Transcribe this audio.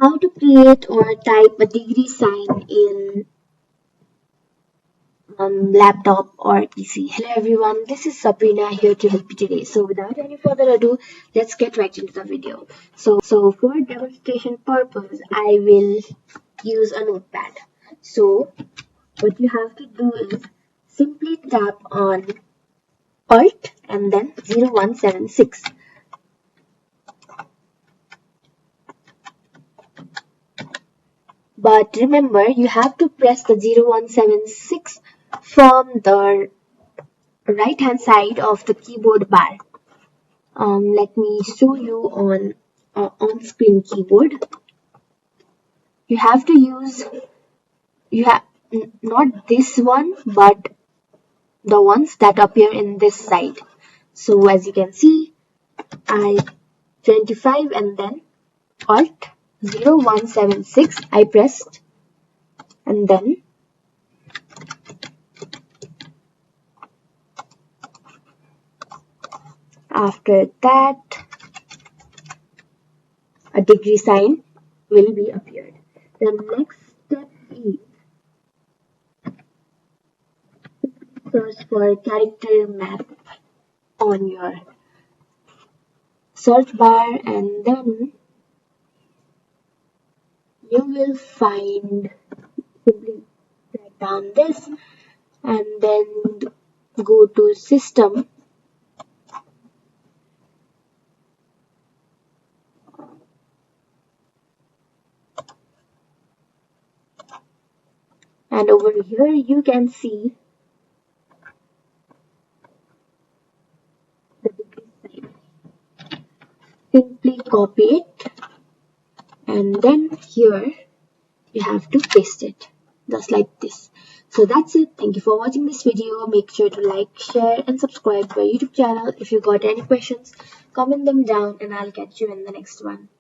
How to create or type a degree sign in laptop or PC. Hello everyone, this is Sabrina here to help you today. So without any further ado, let's get right into the video. So for demonstration purpose, I will use a notepad. So what you have to do is simply tap on Alt and then 0176. But remember, you have to press the 0176 from the right hand side of the keyboard bar. Let me show you on screen keyboard. You have to use not this one but the ones that appear in this side. So as you can see, I 25 and then Alt 0176 I pressed, and then after that a degree sign will be appeared. The next step is search for character map on your search bar, and then you will find, simply write down this and then go to system, and over here you can see the degree sign. Simply copy it and then here you have to paste it just like this. So that's it. Thank you for watching this video. Make sure to like, share and subscribe to our YouTube channel. If you got any questions, comment them down and I'll catch you in the next one.